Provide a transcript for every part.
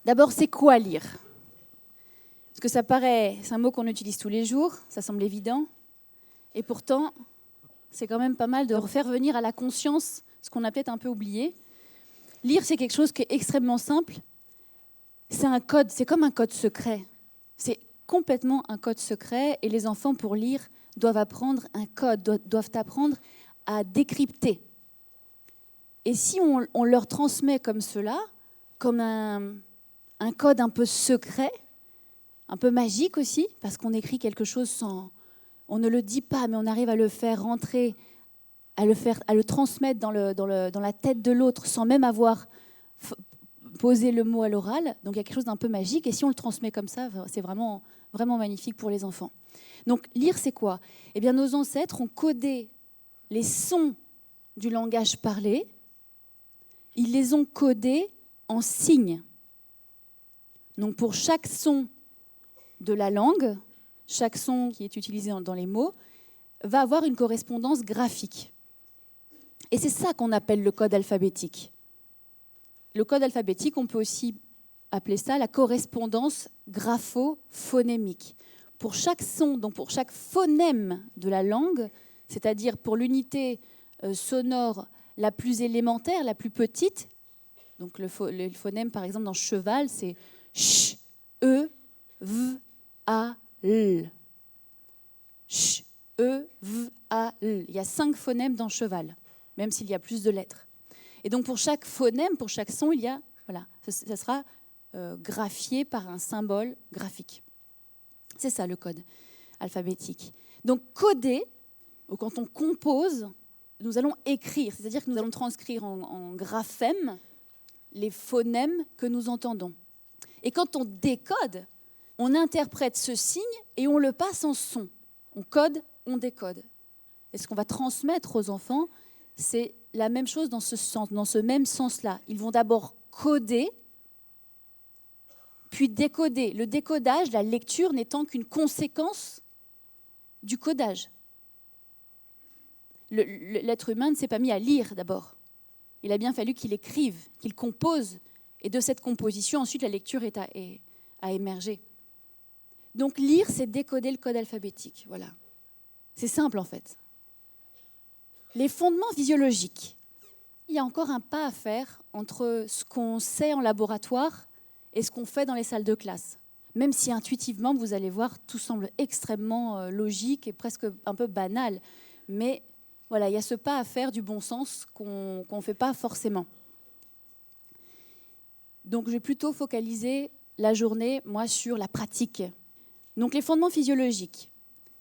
D'abord, c'est quoi lire? Parce que c'est un mot qu'on utilise tous les jours, ça semble évident. Et pourtant, c'est quand même pas mal de refaire venir à la conscience ce qu'on a peut-être un peu oublié. Lire, c'est quelque chose qui est extrêmement simple. C'est un code, c'est comme un code secret. C'est complètement un code secret. Et les enfants, pour lire, doivent apprendre un code, doivent apprendre à décrypter. Et si on leur transmet comme cela, comme un code un peu secret, un peu magique aussi, parce qu'on écrit quelque chose sans... On ne le dit pas, mais on arrive à le faire rentrer, à le transmettre dans la tête de l'autre sans même avoir posé le mot à l'oral. Donc il y a quelque chose d'un peu magique. Et si on le transmet comme ça, c'est vraiment, vraiment magnifique pour les enfants. Donc lire, c'est quoi? Eh bien, nos ancêtres ont codé les sons du langage parlé. Ils les ont codés en signes. Donc pour chaque son de la langue, chaque son qui est utilisé dans les mots, va avoir une correspondance graphique. Et c'est ça qu'on appelle le code alphabétique. Le code alphabétique, on peut aussi appeler ça la correspondance grapho-phonémique. Pour chaque son, donc pour chaque phonème de la langue, c'est-à-dire pour l'unité sonore la plus élémentaire, la plus petite, donc le phonème par exemple dans cheval, c'est ch, e, v, a, l. Ch, e, v, a, l. Il y a 5 phonèmes dans cheval, même s'il y a plus de lettres. Et donc pour chaque phonème, pour chaque son, il y a, voilà, ça sera graphié par un symbole graphique. C'est ça le code alphabétique. Donc coder, ou quand on compose, nous allons écrire, c'est-à-dire que nous allons transcrire en graphèmes les phonèmes que nous entendons. Et quand on décode, on interprète ce signe et on le passe en son. On code, on décode. Et ce qu'on va transmettre aux enfants, c'est la même chose dans ce même sens-là. Ils vont d'abord coder, puis décoder. Le décodage, la lecture n'étant qu'une conséquence du codage. L'être humain ne s'est pas mis à lire d'abord. Il a bien fallu qu'il écrive, qu'il compose. Et de cette composition, ensuite, la lecture a émergé. Donc lire, c'est décoder le code alphabétique. Voilà. C'est simple en fait. Les fondements physiologiques. Il y a encore un pas à faire entre ce qu'on sait en laboratoire et ce qu'on fait dans les salles de classe. Même si intuitivement, vous allez voir, tout semble extrêmement logique et presque un peu banal. Mais voilà, il y a ce pas à faire du bon sens qu'on ne fait pas forcément. Donc je vais plutôt focaliser la journée, moi, sur la pratique. Donc les fondements physiologiques.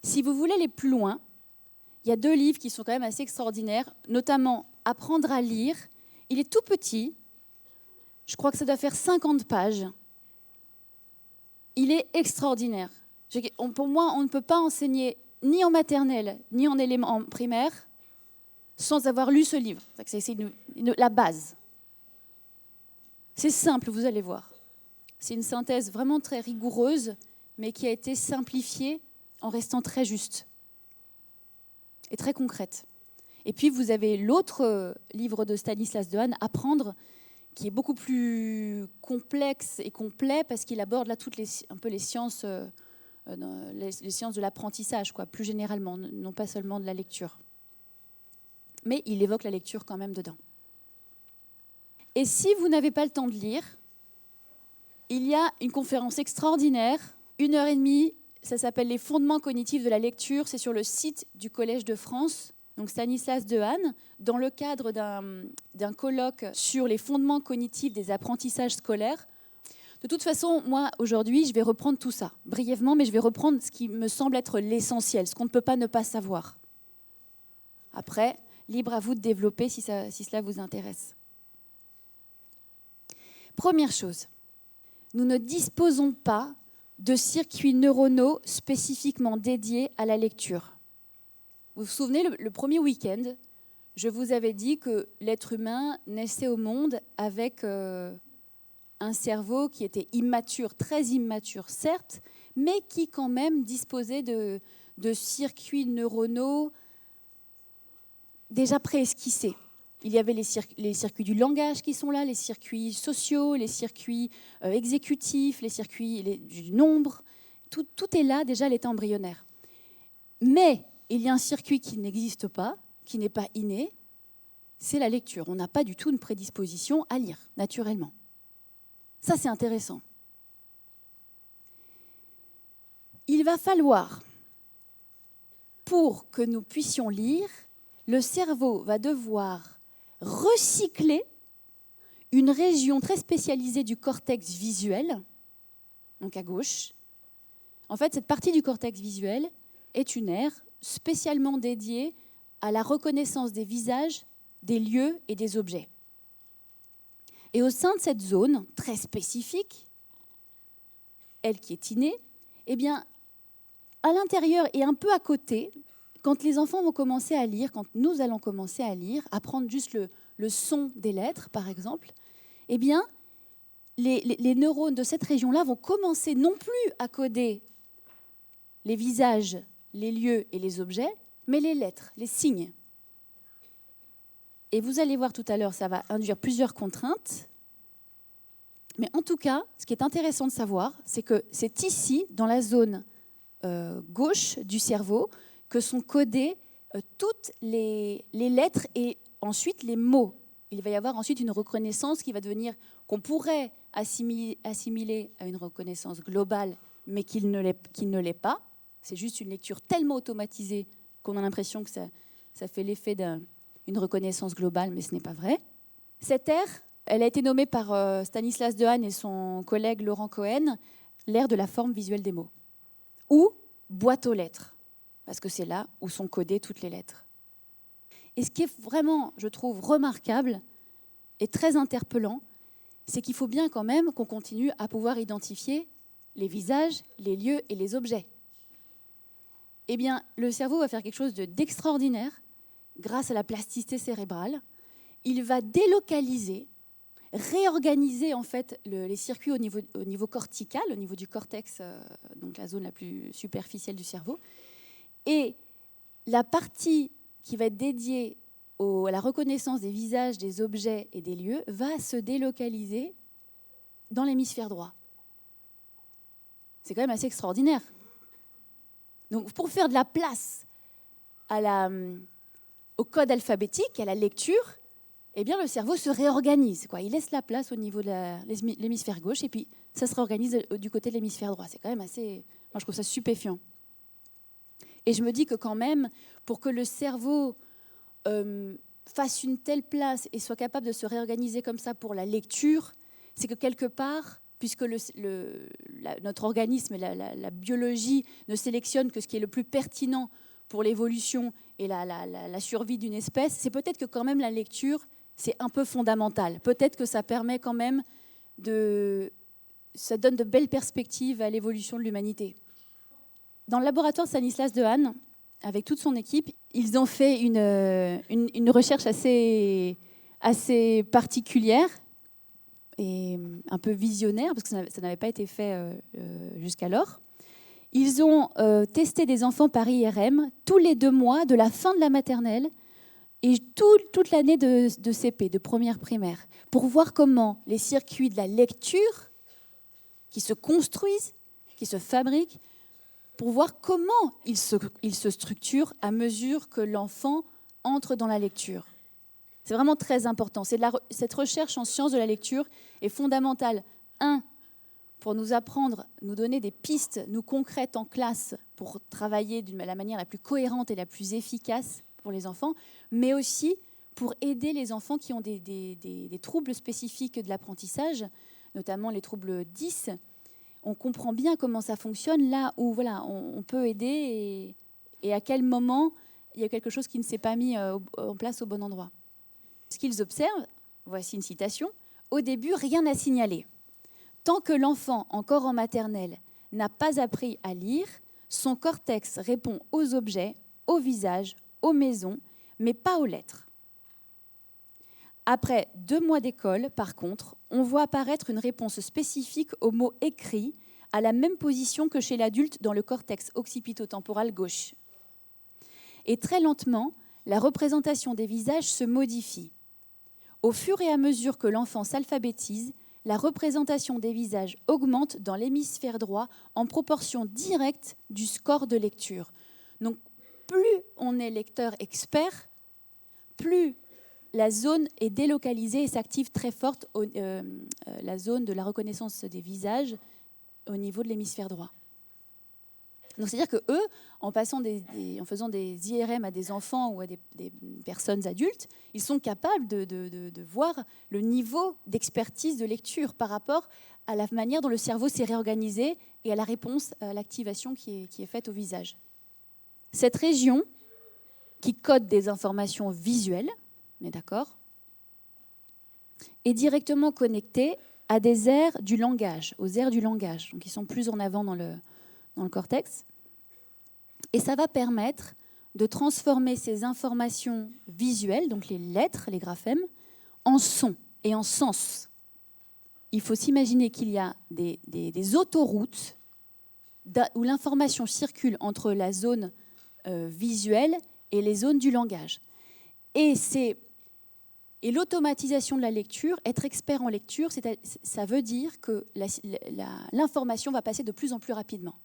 Si vous voulez aller plus loin, il y a 2 livres qui sont quand même assez extraordinaires, notamment « Apprendre à lire ». Il est tout petit, je crois que ça doit faire 50 pages. Il est extraordinaire. Pour moi, on ne peut pas enseigner ni en maternelle, ni en primaire, sans avoir lu ce livre. C'est la base. C'est simple, vous allez voir. C'est une synthèse vraiment très rigoureuse, mais qui a été simplifiée en restant très juste et très concrète. Et puis, vous avez l'autre livre de Stanislas Dehaene, « Apprendre », qui est beaucoup plus complexe et complet parce qu'il aborde là toutes un peu les sciences de l'apprentissage, quoi, plus généralement, non pas seulement de la lecture. Mais il évoque la lecture quand même dedans. Et si vous n'avez pas le temps de lire, il y a une conférence extraordinaire, 1h30, ça s'appelle « Les fondements cognitifs de la lecture », c'est sur le site du Collège de France, donc Stanislas Dehaene, dans le cadre d'un colloque sur les fondements cognitifs des apprentissages scolaires. De toute façon, moi, aujourd'hui, je vais reprendre tout ça, brièvement, mais je vais reprendre ce qui me semble être l'essentiel, ce qu'on ne peut pas ne pas savoir. Après, libre à vous de développer si cela vous intéresse. Première chose, nous ne disposons pas de circuits neuronaux spécifiquement dédiés à la lecture. Vous vous souvenez, le premier week-end, je vous avais dit que l'être humain naissait au monde avec un cerveau qui était immature, très immature, certes, mais qui quand même disposait de circuits neuronaux déjà préesquissés. Il y avait les circuits du langage qui sont là, les circuits sociaux, les circuits exécutifs, les circuits du nombre. Tout est là déjà à l'état embryonnaire. Mais il y a un circuit qui n'existe pas, qui n'est pas inné, c'est la lecture. On n'a pas du tout une prédisposition à lire, naturellement. Ça, c'est intéressant. Il va falloir, pour que nous puissions lire, le cerveau va devoir recycler une région très spécialisée du cortex visuel, donc à gauche. En fait, cette partie du cortex visuel est une aire spécialement dédiée à la reconnaissance des visages, des lieux et des objets. Et au sein de cette zone très spécifique, elle qui est innée, eh bien, à l'intérieur et un peu à côté, quand les enfants vont commencer à lire, quand nous allons commencer à lire, apprendre juste le son des lettres, par exemple, eh bien, les neurones de cette région-là vont commencer non plus à coder les visages, les lieux et les objets, mais les lettres, les signes. Et vous allez voir tout à l'heure, ça va induire plusieurs contraintes. Mais en tout cas, ce qui est intéressant de savoir, c'est que c'est ici, dans la zone gauche du cerveau, que sont codées toutes les lettres et ensuite les mots. Il va y avoir ensuite une reconnaissance qui va devenir, qu'on pourrait assimiler à une reconnaissance globale, mais qui ne l'est pas. C'est juste une lecture tellement automatisée qu'on a l'impression que ça fait l'effet d'une reconnaissance globale, mais ce n'est pas vrai. Cette aire, elle a été nommée par Stanislas Dehaene et son collègue Laurent Cohen, l'aire de la forme visuelle des mots, ou boîte aux lettres, parce que c'est là où sont codées toutes les lettres. Et ce qui est vraiment, je trouve, remarquable et très interpellant, c'est qu'il faut bien quand même qu'on continue à pouvoir identifier les visages, les lieux et les objets. Eh bien, le cerveau va faire quelque chose d'extraordinaire grâce à la plasticité cérébrale. Il va délocaliser, réorganiser en fait les circuits au niveau cortical, au niveau du cortex, donc la zone la plus superficielle du cerveau. Et la partie qui va être dédiée à la reconnaissance des visages, des objets et des lieux va se délocaliser dans l'hémisphère droit. C'est quand même assez extraordinaire. Donc, pour faire de la place au code alphabétique, à la lecture, eh bien, le cerveau se réorganise. Il laisse la place au niveau de l'hémisphère gauche et puis ça se réorganise du côté de l'hémisphère droit. C'est quand même assez... Moi, je trouve ça stupéfiant. Et je me dis que quand même, pour que le cerveau fasse une telle place et soit capable de se réorganiser comme ça pour la lecture, c'est que quelque part, puisque notre organisme et la biologie ne sélectionnent que ce qui est le plus pertinent pour l'évolution et la survie d'une espèce, c'est peut-être que quand même la lecture, c'est un peu fondamental. Peut-être que ça permet quand même ça donne de belles perspectives à l'évolution de l'humanité. Dans le laboratoire Stanislas Dehaene, avec toute son équipe, ils ont fait une recherche assez particulière et un peu visionnaire, parce que ça n'avait pas été fait jusqu'alors. Ils ont testé des enfants par IRM tous les 2 mois, de la fin de la maternelle et toute l'année de CP, de première primaire, pour voir comment les circuits de la lecture, qui se construisent, qui se fabriquent, pour voir comment ils se structurent à mesure que l'enfant entre dans la lecture. C'est vraiment très important. Cette recherche en sciences de la lecture est fondamentale. 1, pour nous apprendre, nous donner des pistes, nous concrètes en classe, pour travailler de la manière la plus cohérente et la plus efficace pour les enfants, mais aussi pour aider les enfants qui ont des troubles spécifiques de l'apprentissage, notamment les troubles 10. On comprend bien comment ça fonctionne, là où on peut aider et à quel moment il y a quelque chose qui ne s'est pas mis en place au bon endroit. Ce qu'ils observent, voici une citation, « Au début, rien à signaler. Tant que l'enfant, encore en maternelle, n'a pas appris à lire, son cortex répond aux objets, aux visages, aux maisons, mais pas aux lettres. Après 2 mois d'école, par contre, on voit apparaître une réponse spécifique aux mots écrits à la même position que chez l'adulte dans le cortex occipito-temporal gauche. Et très lentement, la représentation des visages se modifie. Au fur et à mesure que l'enfant s'alphabétise, la représentation des visages augmente dans l'hémisphère droit en proportion directe du score de lecture. Donc, plus on est lecteur expert, plus la zone est délocalisée et s'active très forte, la zone de la reconnaissance des visages au niveau de l'hémisphère droit. Donc, c'est-à-dire qu'eux, en faisant des IRM à des enfants ou à des personnes adultes, ils sont capables de voir le niveau d'expertise de lecture par rapport à la manière dont le cerveau s'est réorganisé et à la réponse à l'activation qui est faite au visage. Cette région, qui code des informations visuelles, on est d'accord, est directement connectée à des aires du langage, aux aires du langage, donc ils sont plus en avant dans le cortex. Et ça va permettre de transformer ces informations visuelles, donc les lettres, les graphèmes, en sons et en sens. Il faut s'imaginer qu'il y a des autoroutes où l'information circule entre la zone visuelle et les zones du langage. Et l'automatisation de la lecture, être expert en lecture, ça veut dire que l'information va passer de plus en plus rapidement.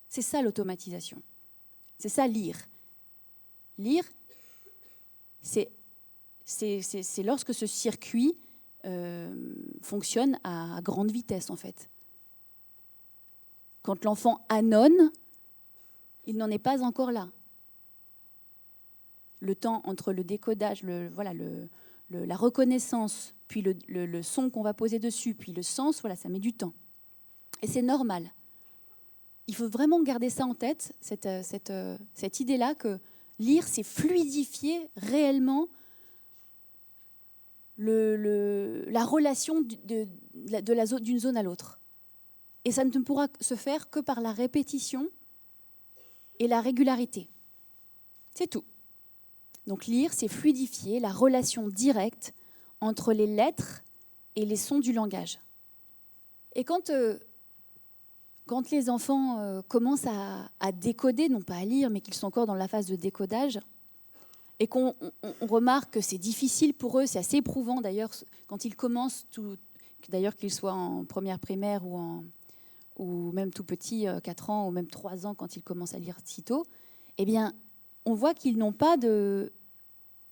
C'est ça l'automatisation. C'est ça lire. Lire, c'est lorsque ce circuit fonctionne à grande vitesse, en fait. Quand l'enfant ânonne, il n'en est pas encore là. Le temps entre le décodage, la reconnaissance, puis le son qu'on va poser dessus, puis le sens, ça met du temps. Et c'est normal. Il faut vraiment garder ça en tête, cette idée-là que lire, c'est fluidifier réellement la relation d'une zone à l'autre. Et ça ne pourra se faire que par la répétition et la régularité. C'est tout. Donc lire, c'est fluidifier la relation directe entre les lettres et les sons du langage. Et quand les enfants commencent à décoder, non pas à lire, mais qu'ils sont encore dans la phase de décodage, et qu'on remarque que c'est difficile pour eux, c'est assez éprouvant d'ailleurs, quand ils commencent, d'ailleurs qu'ils soient en première primaire ou même tout petit, 4 ans ou même 3 ans, quand ils commencent à lire si tôt, eh bien, on voit qu'ils n'ont pas de...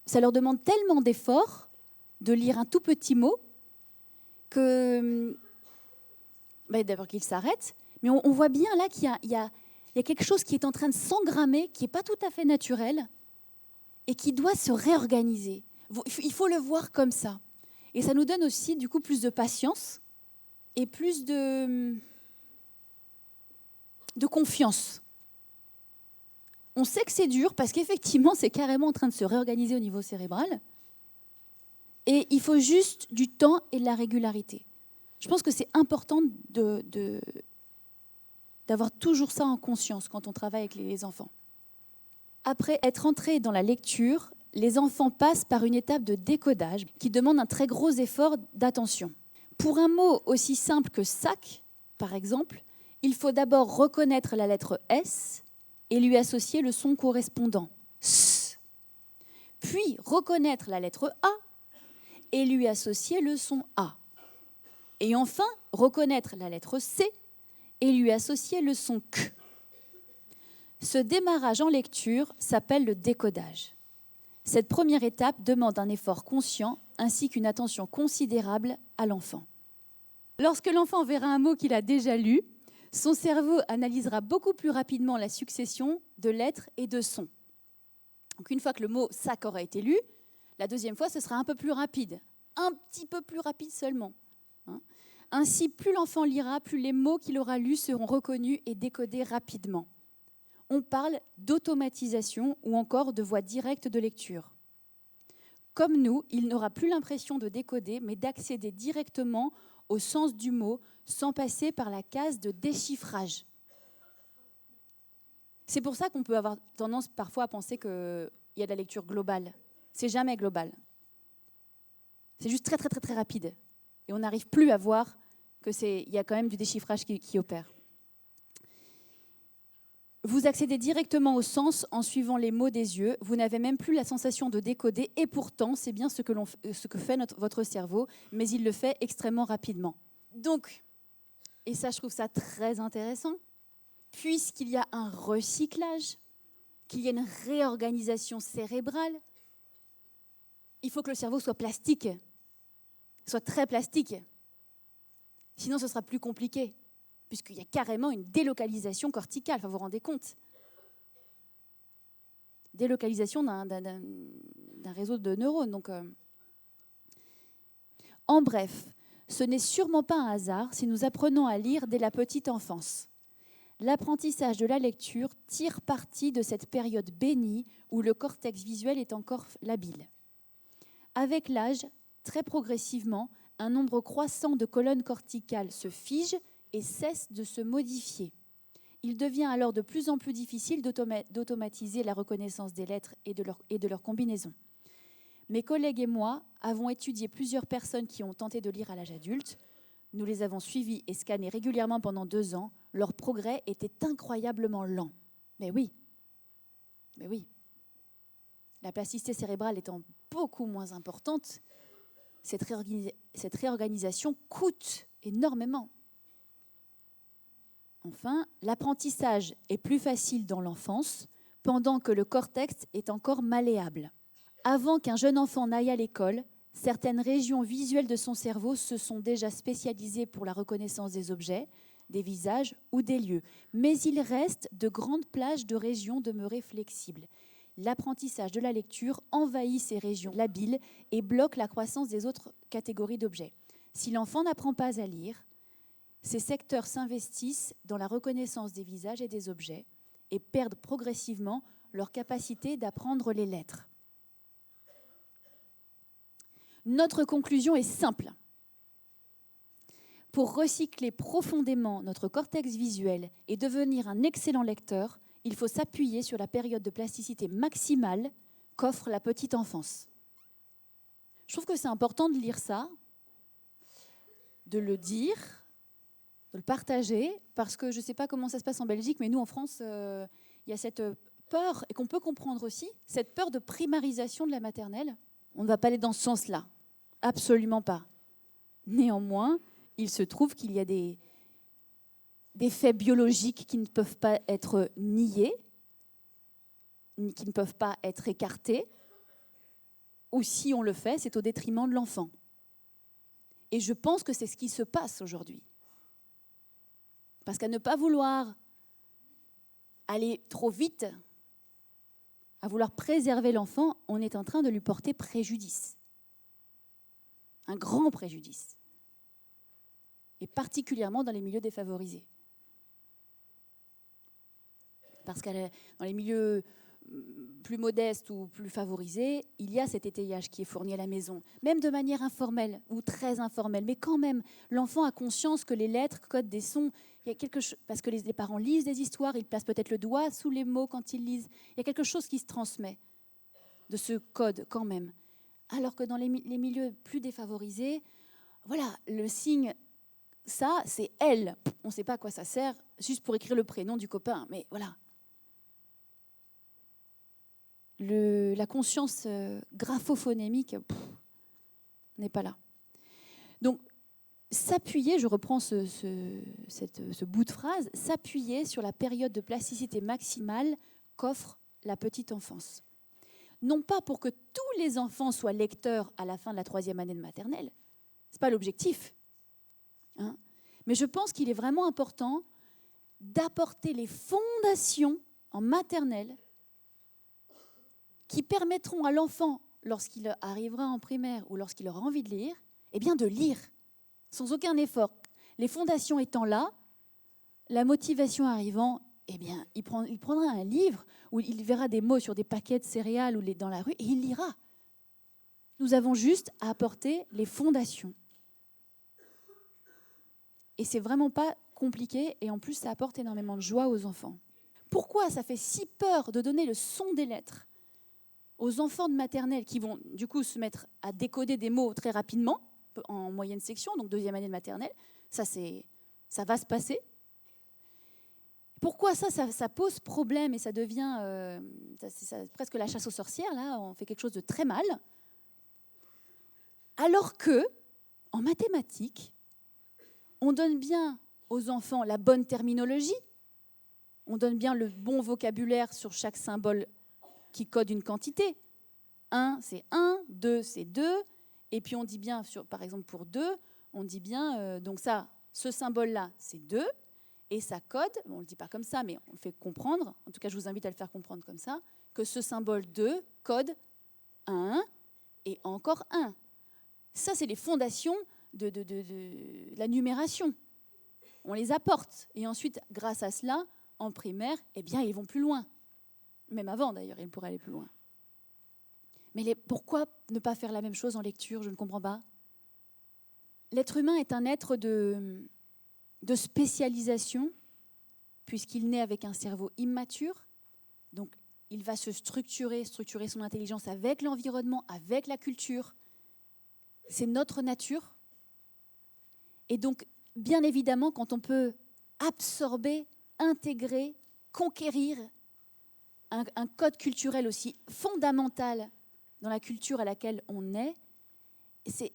Ça leur demande tellement d'efforts de lire un tout petit mot que... d'abord qu'ils s'arrêtent, mais on voit bien là qu'il y a quelque chose qui est en train de s'engrammer, qui n'est pas tout à fait naturel et qui doit se réorganiser. Il faut le voir comme ça. Et ça nous donne aussi, du coup, plus de patience et plus de confiance. On sait que c'est dur parce qu'effectivement, c'est carrément en train de se réorganiser au niveau cérébral. Et il faut juste du temps et de la régularité. Je pense que c'est important d'avoir toujours ça en conscience quand on travaille avec les enfants. Après être entrés dans la lecture, les enfants passent par une étape de décodage qui demande un très gros effort d'attention. Pour un mot aussi simple que sac, par exemple, il faut d'abord reconnaître la lettre S et lui associer le son correspondant, S. Puis reconnaître la lettre A et lui associer le son A. Et enfin, reconnaître la lettre C et lui associer le son Q. Ce démarrage en lecture s'appelle le décodage. Cette première étape demande un effort conscient ainsi qu'une attention considérable à l'enfant. Lorsque l'enfant verra un mot qu'il a déjà lu, son cerveau analysera beaucoup plus rapidement la succession de lettres et de sons. Donc une fois que le mot « sac » aura été lu, la deuxième fois, ce sera un peu plus rapide. Un petit peu plus rapide seulement. Ainsi, plus l'enfant lira, plus les mots qu'il aura lus seront reconnus et décodés rapidement. On parle d'automatisation ou encore de voie directe de lecture. Comme nous, il n'aura plus l'impression de décoder, mais d'accéder directement au sens du mot sans passer par la case de déchiffrage. C'est pour ça qu'on peut avoir tendance parfois à penser qu'il y a de la lecture globale. C'est jamais global. C'est juste très, très, très, très rapide. Et on n'arrive plus à voir qu'il y a quand même du déchiffrage qui opère. Vous accédez directement au sens en suivant les mots des yeux. Vous n'avez même plus la sensation de décoder. Et pourtant, c'est bien ce que fait votre cerveau, mais il le fait extrêmement rapidement. Donc, et ça, je trouve ça très intéressant, puisqu'il y a un recyclage, qu'il y a une réorganisation cérébrale, il faut que le cerveau soit plastique, soit très plastique. Sinon, ce sera plus compliqué. Puisqu'il y a carrément une délocalisation corticale, enfin, vous vous rendez compte. Délocalisation d'un réseau de neurones. Donc, en bref, ce n'est sûrement pas un hasard si nous apprenons à lire dès la petite enfance. L'apprentissage de la lecture tire parti de cette période bénie où le cortex visuel est encore labile. Avec l'âge, très progressivement, un nombre croissant de colonnes corticales se fige et cesse de se modifier. Il devient alors de plus en plus difficile d'automatiser la reconnaissance des lettres et de leur combinaison. Mes collègues et moi avons étudié plusieurs personnes qui ont tenté de lire à l'âge adulte. Nous les avons suivis et scannés régulièrement pendant 2 ans. Leur progrès était incroyablement lent. Mais oui. La plasticité cérébrale étant beaucoup moins importante, cette réorganisation coûte énormément. Enfin, l'apprentissage est plus facile dans l'enfance, pendant que le cortex est encore malléable. Avant qu'un jeune enfant n'aille à l'école, certaines régions visuelles de son cerveau se sont déjà spécialisées pour la reconnaissance des objets, des visages ou des lieux. Mais il reste de grandes plages de régions demeurées flexibles. L'apprentissage de la lecture envahit ces régions labiles et bloque la croissance des autres catégories d'objets. Si l'enfant n'apprend pas à lire, ces secteurs s'investissent dans la reconnaissance des visages et des objets et perdent progressivement leur capacité d'apprendre les lettres. Notre conclusion est simple. Pour recycler profondément notre cortex visuel et devenir un excellent lecteur, il faut s'appuyer sur la période de plasticité maximale qu'offre la petite enfance. Je trouve que c'est important de lire ça, de le dire, de le partager, parce que je ne sais pas comment ça se passe en Belgique, mais nous, en France, il y a cette peur, et qu'on peut comprendre aussi, cette peur de primarisation de la maternelle. On ne va pas aller dans ce sens-là. Absolument pas. Néanmoins, il se trouve qu'il y a des faits biologiques qui ne peuvent pas être niés, qui ne peuvent pas être écartés, ou si on le fait, c'est au détriment de l'enfant. Et je pense que c'est ce qui se passe aujourd'hui. Parce qu'à ne pas vouloir aller trop vite, à vouloir préserver l'enfant, on est en train de lui porter préjudice. Un grand préjudice. Et particulièrement dans les milieux défavorisés. Parce que dans les milieux plus modestes ou plus favorisés, il y a cet étayage qui est fourni à la maison, même de manière informelle ou très informelle. Mais quand même, l'enfant a conscience que les lettres codent des sons. Il y a quelque chose, parce que les parents lisent des histoires, ils placent peut-être le doigt sous les mots quand ils lisent. Il y a quelque chose qui se transmet de ce code quand même. Alors que dans les milieux plus défavorisés, voilà, le signe, ça, c'est elle. On ne sait pas à quoi ça sert, juste pour écrire le prénom du copain, mais voilà. La conscience graphophonémique n'est pas là. Donc, s'appuyer, je reprends ce bout de phrase, s'appuyer sur la période de plasticité maximale qu'offre la petite enfance. Non pas pour que tous les enfants soient lecteurs à la fin de la 3e année de maternelle, ce n'est pas l'objectif. Hein, mais je pense qu'il est vraiment important d'apporter les fondations en maternelle qui permettront à l'enfant, lorsqu'il arrivera en primaire ou lorsqu'il aura envie de lire, eh bien de lire, sans aucun effort. Les fondations étant là, la motivation arrivant, eh bien, il prendra un livre où il verra des mots sur des paquets de céréales ou dans la rue et il lira. Nous avons juste à apporter les fondations. Et c'est vraiment pas compliqué et en plus, ça apporte énormément de joie aux enfants. Pourquoi ça fait si peur de donner le son des lettres aux enfants de maternelle qui vont du coup se mettre à décoder des mots très rapidement, en moyenne section, donc 2e année de maternelle, ça va se passer. Pourquoi ça pose problème et ça devient presque la chasse aux sorcières, là, on fait quelque chose de très mal. Alors que, en mathématiques, on donne bien aux enfants la bonne terminologie, on donne bien le bon vocabulaire sur chaque symbole qui code une quantité. 1, c'est 1, 2, c'est 2, et puis on dit bien, par exemple pour 2, on dit bien, donc ça, ce symbole-là, c'est 2, et ça code, on ne le dit pas comme ça, mais on le fait comprendre, en tout cas je vous invite à le faire comprendre comme ça, que ce symbole 2 code 1 et encore 1. Ça, c'est les fondations de la numération. On les apporte, et ensuite, grâce à cela, en primaire, eh bien, ils vont plus loin. Même avant, d'ailleurs, ils pourraient aller plus loin. Mais pourquoi ne pas faire la même chose en lecture? Je ne comprends pas. L'être humain est un être de spécialisation, puisqu'il naît avec un cerveau immature. Donc, il va se structurer son intelligence avec l'environnement, avec la culture. C'est notre nature. Et donc, bien évidemment, quand on peut absorber, intégrer, conquérir un code culturel aussi fondamental dans la culture à laquelle on est, c'est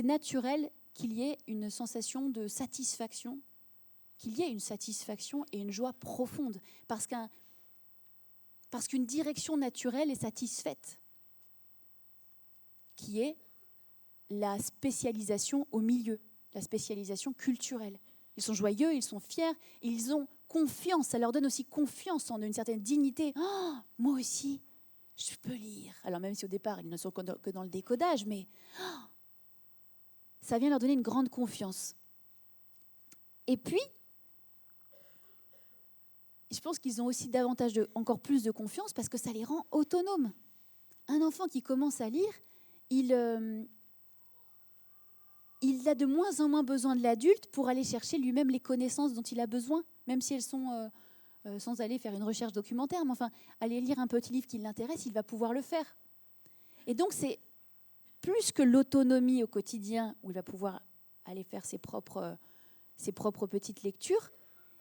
naturel qu'il y ait une sensation de satisfaction, qu'il y ait une satisfaction et une joie profonde, parce qu'une direction naturelle est satisfaite, qui est la spécialisation au milieu, la spécialisation culturelle. Ils sont joyeux, ils sont fiers, ils ont confiance, ça leur donne aussi confiance en eux, une certaine dignité. Oh, moi aussi, je peux lire. Alors même si au départ, ils ne sont que dans le décodage, mais ça vient leur donner une grande confiance. Et puis, je pense qu'ils ont aussi encore plus de confiance parce que ça les rend autonomes. Un enfant qui commence à lire, il a de moins en moins besoin de l'adulte pour aller chercher lui-même les connaissances dont il a besoin, même si elles sont sans aller faire une recherche documentaire, mais enfin, aller lire un petit livre qui l'intéresse, il va pouvoir le faire. Et donc, c'est plus que l'autonomie au quotidien, où il va pouvoir aller faire ses propres petites lectures,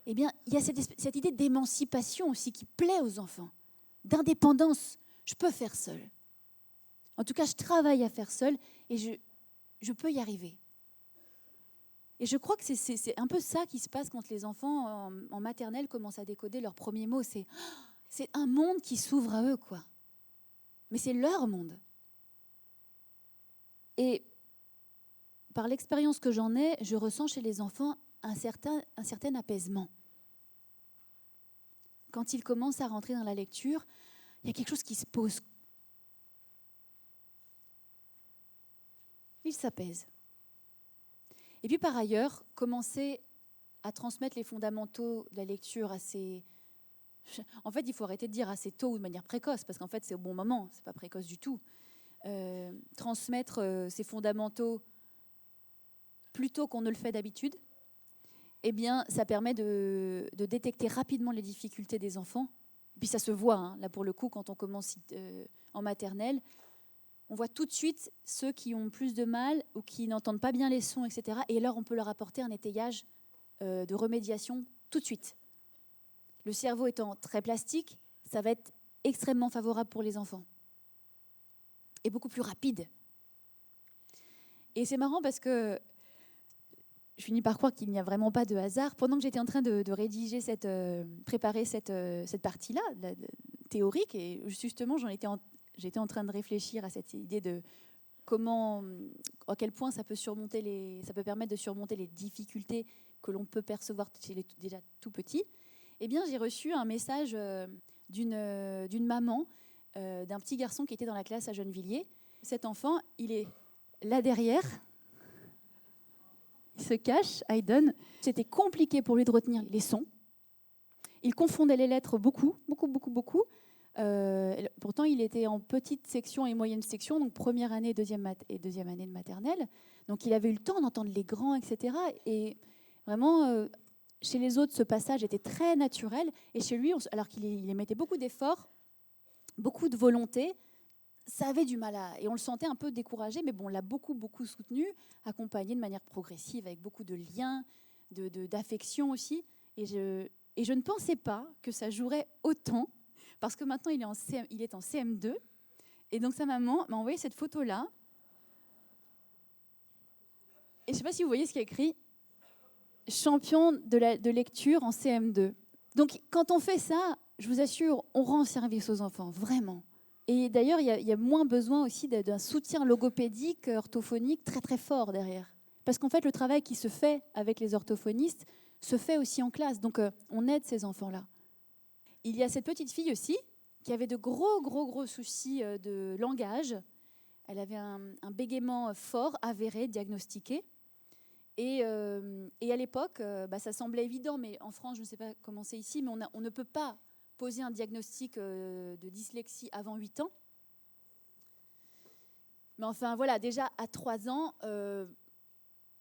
eh bien, il y a cette idée d'émancipation aussi qui plaît aux enfants, d'indépendance. Je peux faire seul. En tout cas, je travaille à faire seul et je peux y arriver. Et je crois que c'est un peu ça qui se passe quand les enfants en maternelle commencent à décoder leurs premiers mots. C'est un monde qui s'ouvre à eux, quoi. Mais c'est leur monde. Et par l'expérience que j'en ai, je ressens chez les enfants un certain apaisement. Quand ils commencent à rentrer dans la lecture, il y a quelque chose qui se pose. Ils s'apaisent. Et puis par ailleurs, commencer à transmettre les fondamentaux de la lecture assez... En fait, il faut arrêter de dire assez tôt ou de manière précoce, parce qu'en fait, c'est au bon moment, c'est pas précoce du tout. Transmettre ces fondamentaux plus tôt qu'on ne le fait d'habitude, eh bien, ça permet de détecter rapidement les difficultés des enfants. Puis ça se voit, hein, là pour le coup, quand on commence en maternelle, on voit tout de suite ceux qui ont plus de mal ou qui n'entendent pas bien les sons, etc. Et alors, on peut leur apporter un étayage de remédiation tout de suite. Le cerveau étant très plastique, ça va être extrêmement favorable pour les enfants. Et beaucoup plus rapide. Et c'est marrant parce que je finis par croire qu'il n'y a vraiment pas de hasard. Pendant que j'étais en train de rédiger, préparer cette partie-là, théorique, et justement, j'étais en train de réfléchir à cette idée de à quel point ça peut permettre de surmonter les difficultés que l'on peut percevoir chez les déjà tout petits. Eh bien, j'ai reçu un message d'une maman d'un petit garçon qui était dans la classe à Gennevilliers. Cet enfant, il est là derrière. Il se cache, Hayden. C'était compliqué pour lui de retenir les sons. Il confondait les lettres beaucoup. Pourtant, il était en petite section et moyenne section, donc première année et deuxième année de maternelle. Donc, il avait eu le temps d'entendre les grands, etc. Et vraiment, chez les autres, ce passage était très naturel. Et chez lui, alors qu'il émettait beaucoup d'efforts, beaucoup de volonté, ça avait du mal et on le sentait un peu découragé, mais bon, on l'a beaucoup soutenu, accompagné de manière progressive, avec beaucoup de liens, d'affection aussi. Et je ne pensais pas que ça jouerait autant, parce que maintenant il est en CM2. Et donc sa maman m'a envoyé cette photo-là. Et je ne sais pas si vous voyez ce qui est écrit « Champion de lecture en CM2 ». Donc quand on fait ça, je vous assure, on rend service aux enfants, vraiment. Et d'ailleurs, il y a moins besoin aussi d'un soutien logopédique, orthophonique très très fort derrière. Parce qu'en fait, le travail qui se fait avec les orthophonistes se fait aussi en classe. Donc on aide ces enfants-là. Il y a cette petite fille aussi qui avait de gros soucis de langage. Elle avait un bégaiement fort, avéré, diagnostiqué. Et à l'époque, ça semblait évident, mais en France, je ne sais pas comment c'est ici, mais on ne peut pas poser un diagnostic de dyslexie avant 8 ans. Mais enfin, voilà, déjà à 3 ans,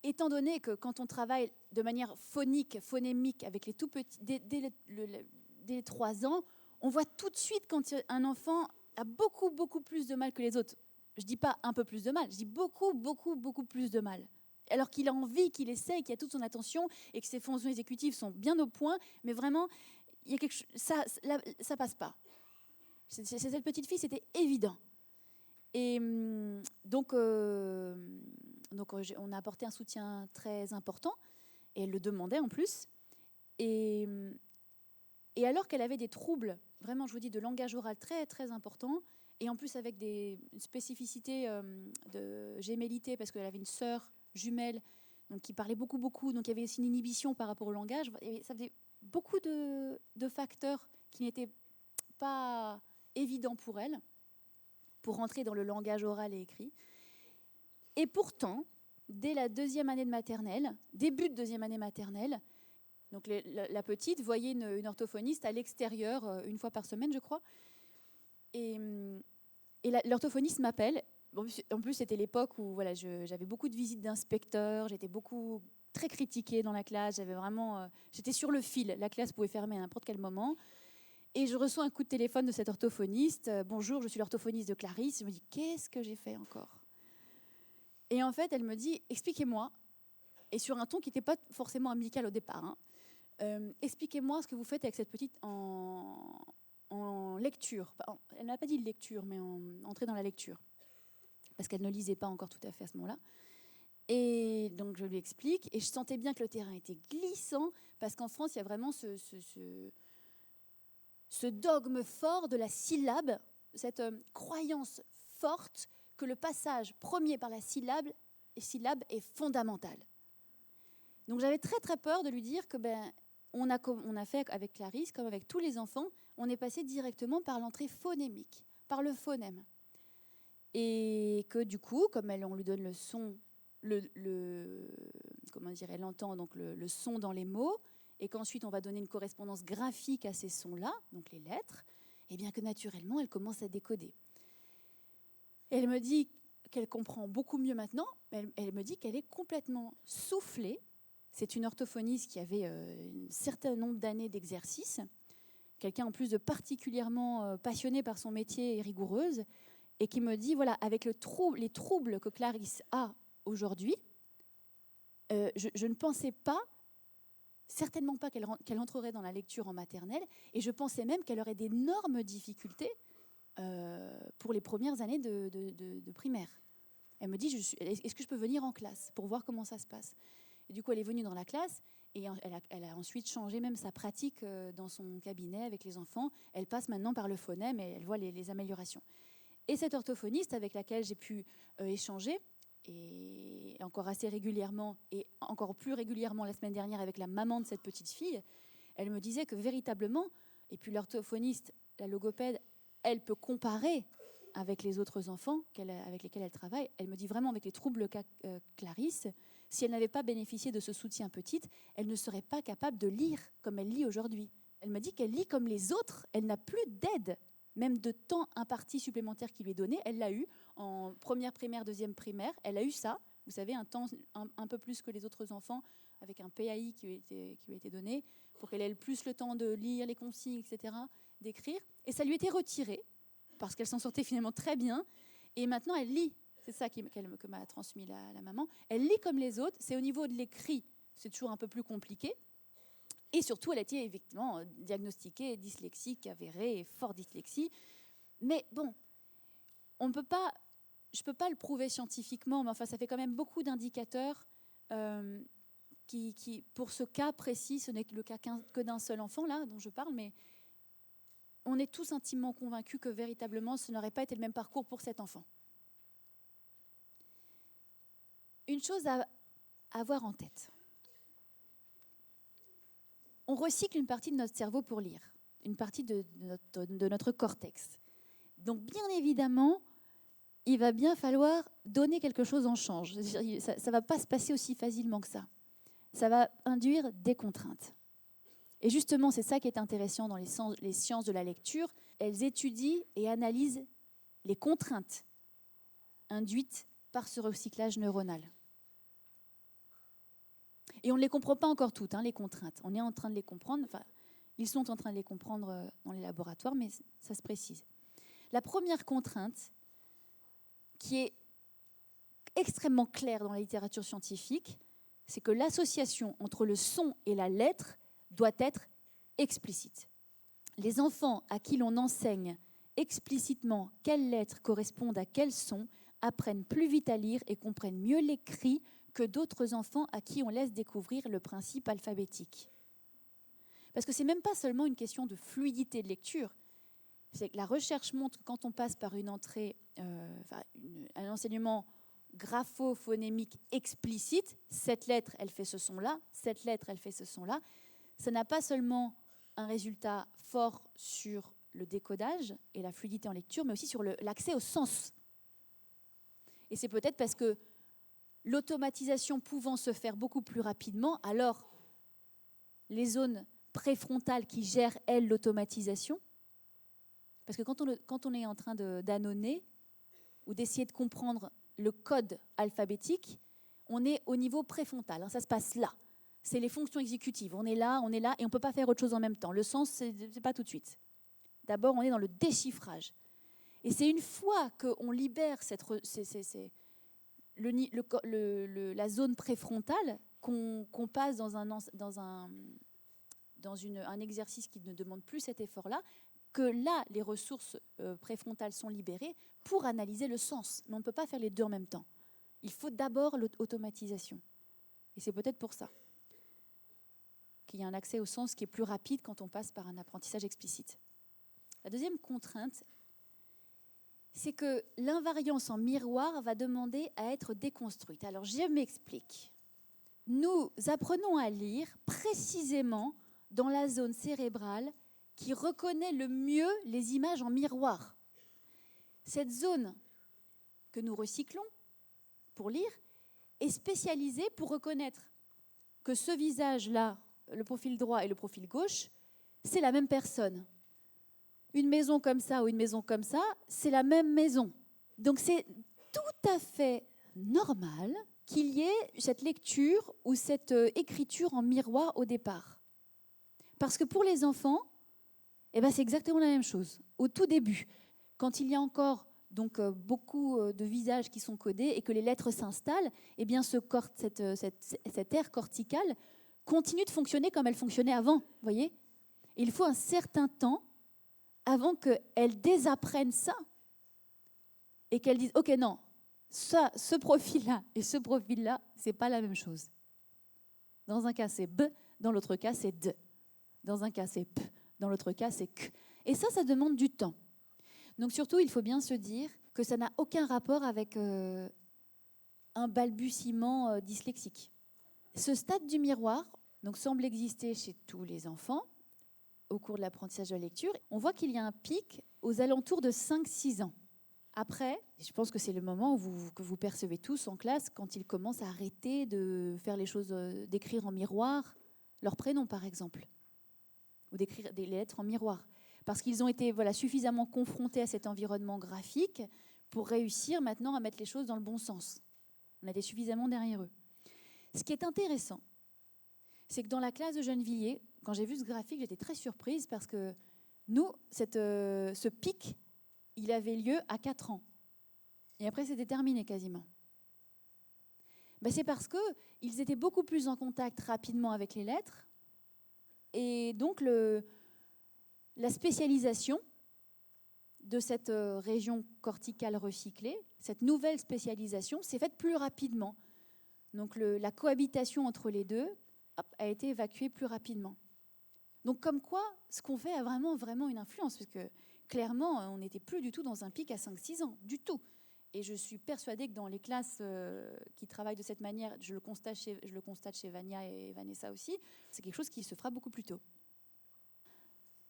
étant donné que quand on travaille de manière phonémique avec les tout petits, dès 3 ans, on voit tout de suite quand un enfant a beaucoup plus de mal que les autres. Je ne dis pas un peu plus de mal, je dis beaucoup plus de mal. Alors qu'il a envie, qu'il essaie, qu'il a toute son attention et que ses fonctions exécutives sont bien au point, mais vraiment, il y a quelque chose, ça passe pas. Chez cette petite fille, c'était évident. Et donc, on a apporté un soutien très important, et elle le demandait en plus. Et alors qu'elle avait des troubles, vraiment, je vous dis, de langage oral très, très importants, et en plus avec une spécificité de gémellité, parce qu'elle avait une sœur jumelle donc qui parlait beaucoup, donc il y avait aussi une inhibition par rapport au langage. Et ça faisait beaucoup de facteurs qui n'étaient pas évidents pour elle, pour rentrer dans le langage oral et écrit. Et pourtant, dès la deuxième année de maternelle, début de deuxième année maternelle, donc la petite voyait une orthophoniste à l'extérieur, une fois par semaine, je crois. Et l'orthophoniste m'appelle. En plus, c'était l'époque où voilà, j'avais beaucoup de visites d'inspecteurs, j'étais très critiquée dans la classe, j'étais sur le fil, la classe pouvait fermer à n'importe quel moment. Et je reçois un coup de téléphone de cette orthophoniste. « Bonjour, je suis l'orthophoniste de Clarisse. » Je me dis « Qu'est-ce que j'ai fait encore ?» Et en fait, elle me dit « Expliquez-moi », et sur un ton qui n'était pas forcément amical au départ, expliquez-moi ce que vous faites avec cette petite en lecture. Elle n'a pas dit lecture, mais entrer dans la lecture. Parce qu'elle ne lisait pas encore tout à fait à ce moment-là. Et donc, je lui explique. Et je sentais bien que le terrain était glissant, parce qu'en France, il y a vraiment ce dogme fort de la syllabe, cette croyance forte que le passage premier par la syllabe est fondamental. Donc j'avais très très peur de lui dire que on a fait avec Clarisse, comme avec tous les enfants, on est passé directement par l'entrée phonémique, par le phonème. Et que du coup, comme on lui donne le son, elle entend donc le son dans les mots, et qu'ensuite on va donner une correspondance graphique à ces sons-là, donc les lettres, et bien que naturellement, elle commence à décoder. Et elle me dit qu'elle comprend beaucoup mieux maintenant, elle me dit qu'elle est complètement soufflée. C'est une orthophoniste qui avait un certain nombre d'années d'exercice, quelqu'un en plus de particulièrement passionné par son métier et rigoureuse, et qui me dit, voilà, avec les troubles que Clarisse a aujourd'hui, je ne pensais pas, certainement pas qu'elle entrerait dans la lecture en maternelle, et je pensais même qu'elle aurait d'énormes difficultés pour les premières années de primaire. Elle me dit, est-ce que je peux venir en classe pour voir comment ça se passe ? Et du coup, elle est venue dans la classe, et elle a ensuite changé même sa pratique dans son cabinet avec les enfants. Elle passe maintenant par le phonème, et elle voit les améliorations. Et cette orthophoniste avec laquelle j'ai pu échanger, et encore assez régulièrement, et encore plus régulièrement la semaine dernière avec la maman de cette petite fille, elle me disait que véritablement, et puis l'orthophoniste, la logopède, elle peut comparer avec les autres enfants avec lesquels elle travaille. Elle me dit vraiment, avec les troubles qu'a Clarisse, si elle n'avait pas bénéficié de ce soutien petit, elle ne serait pas capable de lire comme elle lit aujourd'hui. Elle me dit qu'elle lit comme les autres, elle n'a plus d'aide, même de temps imparti supplémentaire qui lui est donné. Elle l'a eu en première primaire, deuxième primaire, elle a eu ça, vous savez, un temps un peu plus que les autres enfants, avec un PAI qui lui a été donné, pour qu'elle ait plus le temps de lire les consignes, etc., d'écrire. Et ça lui était retiré, parce qu'elle s'en sortait finalement très bien. Et maintenant, elle lit. C'est ça que m'a transmis la maman. Elle lit comme les autres. C'est au niveau de l'écrit, c'est toujours un peu plus compliqué. Et surtout, elle a été effectivement diagnostiquée dyslexique, avérée, fort dyslexie. Mais bon, je ne peux pas le prouver scientifiquement, mais enfin, ça fait quand même beaucoup d'indicateurs qui, pour ce cas précis, ce n'est que le cas que d'un seul enfant, là, dont je parle, mais on est tous intimement convaincus que véritablement, ce n'aurait pas été le même parcours pour cet enfant. Une chose à avoir en tête. On recycle une partie de notre cerveau pour lire, une partie de notre cortex. Donc, bien évidemment, il va bien falloir donner quelque chose en change. Ça ne va pas se passer aussi facilement que ça. Ça va induire des contraintes. Et justement, c'est ça qui est intéressant dans les sciences de la lecture. Elles étudient et analysent les contraintes induites par ce recyclage neuronal. Et on ne les comprend pas encore toutes, les contraintes. On est en train de les comprendre, enfin, ils sont en train de les comprendre dans les laboratoires, mais ça se précise. La première contrainte, qui est extrêmement claire dans la littérature scientifique, c'est que l'association entre le son et la lettre doit être explicite. Les enfants à qui l'on enseigne explicitement quelles lettres correspondent à quels sons apprennent plus vite à lire et comprennent mieux l'écrit que d'autres enfants à qui on laisse découvrir le principe alphabétique. Parce que ce n'est même pas seulement une question de fluidité de lecture. C'est que la recherche montre que quand on passe par une entrée, un enseignement grapho-phonémique explicite, cette lettre, elle fait ce son-là, cette lettre, elle fait ce son-là, ça n'a pas seulement un résultat fort sur le décodage et la fluidité en lecture, mais aussi sur l'accès au sens. Et c'est peut-être parce que l'automatisation pouvant se faire beaucoup plus rapidement, alors les zones préfrontales qui gèrent, elles, l'automatisation, parce que quand on est en train d'annoncer ou d'essayer de comprendre le code alphabétique, on est au niveau préfrontal, ça se passe là. C'est les fonctions exécutives, on est là, et on ne peut pas faire autre chose en même temps. Le sens, ce n'est pas tout de suite. D'abord, on est dans le déchiffrage. Et c'est une fois qu'on libère la zone préfrontale qu'on passe dans un exercice qui ne demande plus cet effort-là, que là, les ressources préfrontales sont libérées pour analyser le sens. Mais on ne peut pas faire les deux en même temps. Il faut d'abord l'automatisation. Et c'est peut-être pour ça qu'il y a un accès au sens qui est plus rapide quand on passe par un apprentissage explicite. La deuxième contrainte, c'est que l'invariance en miroir va demander à être déconstruite. Alors, je m'explique. Nous apprenons à lire précisément dans la zone cérébrale qui reconnaît le mieux les images en miroir. Cette zone que nous recyclons pour lire est spécialisée pour reconnaître que ce visage-là, le profil droit et le profil gauche, c'est la même personne. Une maison comme ça ou une maison comme ça, c'est la même maison. Donc c'est tout à fait normal qu'il y ait cette lecture ou cette écriture en miroir au départ. Parce que pour les enfants, c'est exactement la même chose. Au tout début, quand il y a encore beaucoup de visages qui sont codés et que les lettres s'installent, cette aire corticale continue de fonctionner comme elle fonctionnait avant. Voyez ? Il faut un certain temps avant qu'elle désapprenne ça et qu'elle dise « Ok, non, ça, ce profil-là et ce profil-là, c'est pas la même chose. » Dans un cas, c'est « b », dans l'autre cas, c'est « d ». Dans un cas, c'est « p », dans l'autre cas, c'est « q ». Et ça demande du temps. Donc surtout, il faut bien se dire que ça n'a aucun rapport avec un balbutiement dyslexique. Ce stade du miroir semble exister chez tous les enfants au cours de l'apprentissage de la lecture. On voit qu'il y a un pic aux alentours de 5-6 ans. Après, je pense que c'est le moment que vous percevez tous en classe quand ils commencent à arrêter de faire les choses, d'écrire en miroir leur prénom par exemple, ou d'écrire des lettres en miroir. Parce qu'ils ont été suffisamment confrontés à cet environnement graphique pour réussir maintenant à mettre les choses dans le bon sens. On était suffisamment derrière eux. Ce qui est intéressant, c'est que dans la classe de Gennevilliers, quand j'ai vu ce graphique, j'étais très surprise parce que nous, ce pic, il avait lieu à 4 ans. Et après, c'était terminé quasiment. C'est parce qu'ils étaient beaucoup plus en contact rapidement avec les lettres Et donc, la spécialisation de cette région corticale recyclée, cette nouvelle spécialisation, s'est faite plus rapidement. Donc, la cohabitation entre les deux a été évacuée plus rapidement. Donc, comme quoi, ce qu'on fait a vraiment une influence, parce que clairement, on n'était plus du tout dans un pic à 5-6 ans, du tout. Et je suis persuadée que dans les classes qui travaillent de cette manière, je le constate chez Vania et Vanessa aussi, c'est quelque chose qui se fera beaucoup plus tôt.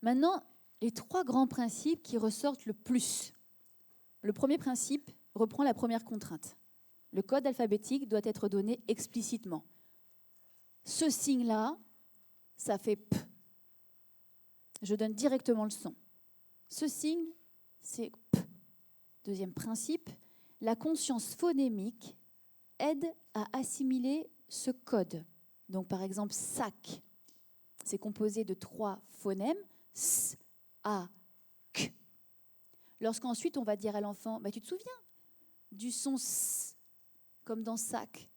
Maintenant, les 3 grands principes qui ressortent le plus. Le premier principe reprend la première contrainte. Le code alphabétique doit être donné explicitement. Ce signe-là, ça fait P. Je donne directement le son. Ce signe, c'est P. Deuxième principe, la conscience phonémique aide à assimiler ce code. Donc, par exemple, sac, c'est composé de 3 phonèmes, S, A, K. Lorsqu'ensuite, on va dire à l'enfant, bah, tu te souviens du son S, comme dans sac?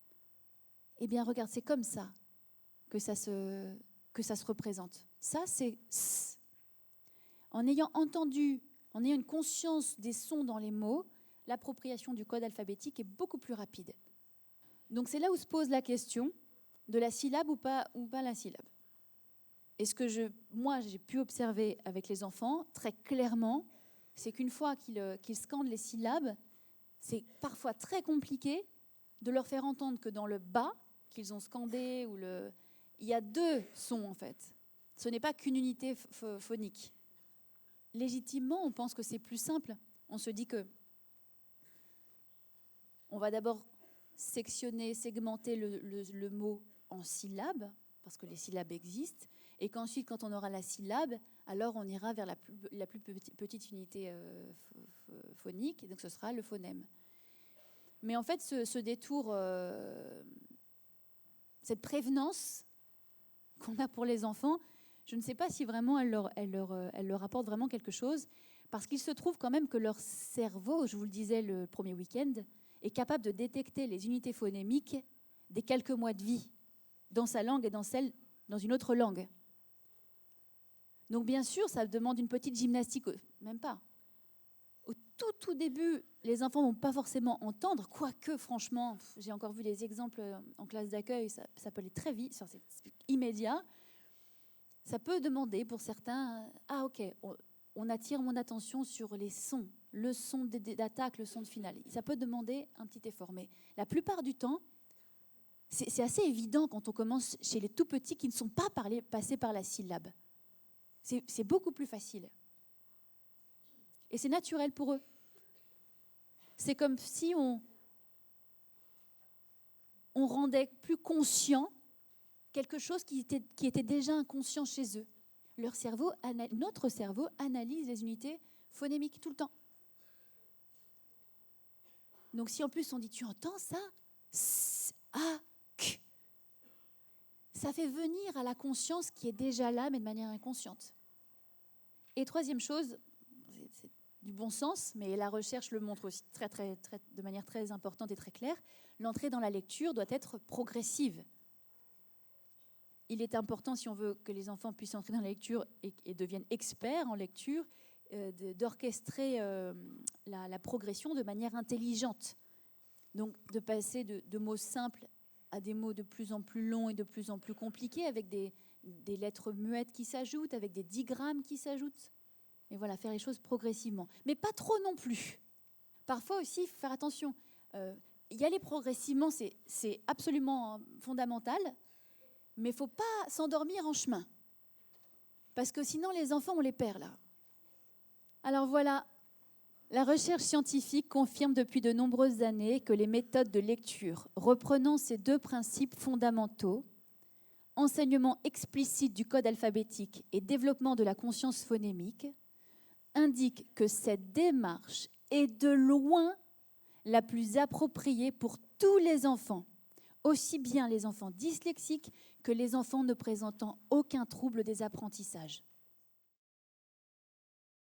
Eh bien, regarde, c'est comme ça que ça se représente. Ça, c'est S. En ayant entendu, en ayant une conscience des sons dans les mots, l'appropriation du code alphabétique est beaucoup plus rapide. Donc c'est là où se pose la question de la syllabe ou pas la syllabe. Et ce que moi j'ai pu observer avec les enfants, très clairement, c'est qu'une fois qu'ils scandent les syllabes, c'est parfois très compliqué de leur faire entendre que dans le bas, qu'ils ont scandé, il y a 2 sons en fait. Ce n'est pas qu'une unité phonique. Légitimement, on pense que c'est plus simple. On se dit que on va d'abord segmenter le mot en syllabes, parce que les syllabes existent, et qu'ensuite, quand on aura la syllabe, alors on ira vers la plus petite unité phonique, et donc ce sera le phonème. Mais en fait, ce détour, cette prévenance qu'on a pour les enfants, je ne sais pas si vraiment elle leur apporte vraiment quelque chose, parce qu'il se trouve quand même que leur cerveau, je vous le disais le premier week-end, est capable de détecter les unités phonémiques des quelques mois de vie dans sa langue et dans une autre langue. Donc bien sûr, ça demande une petite gymnastique, même pas. Au tout début, les enfants ne vont pas forcément entendre, quoique franchement, j'ai encore vu des exemples en classe d'accueil, ça peut aller très vite, c'est immédiat. Ça peut demander pour certains, ok, on attire mon attention sur les sons, le son d'attaque, le son de finale. Ça peut demander un petit effort, mais la plupart du temps, c'est assez évident quand on commence chez les tout petits qui ne sont pas passés par la syllabe. C'est beaucoup plus facile. Et c'est naturel pour eux. C'est comme si on rendait plus conscient quelque chose qui était déjà inconscient chez eux. Notre cerveau analyse les unités phonémiques tout le temps. Donc si en plus on dit, tu entends ça? S, A, K. Ça fait venir à la conscience qui est déjà là, mais de manière inconsciente. Et troisième chose, c'est du bon sens, mais la recherche le montre aussi de manière très importante et très claire, l'entrée dans la lecture doit être progressive. Il est important, si on veut que les enfants puissent entrer dans la lecture et deviennent experts en lecture, d'orchestrer la progression de manière intelligente. Donc de passer de mots simples à des mots de plus en plus longs et de plus en plus compliqués, avec des lettres muettes qui s'ajoutent, avec des digrammes qui s'ajoutent. Et voilà, faire les choses progressivement. Mais pas trop non plus. Parfois aussi, faire attention. Y aller progressivement, c'est absolument fondamental, mais il ne faut pas s'endormir en chemin. Parce que sinon, les enfants, on les perd là. Alors voilà, la recherche scientifique confirme depuis de nombreuses années que les méthodes de lecture, reprenant ces 2 principes fondamentaux, enseignement explicite du code alphabétique et développement de la conscience phonémique, indiquent que cette démarche est de loin la plus appropriée pour tous les enfants, aussi bien les enfants dyslexiques que les enfants ne présentant aucun trouble des apprentissages.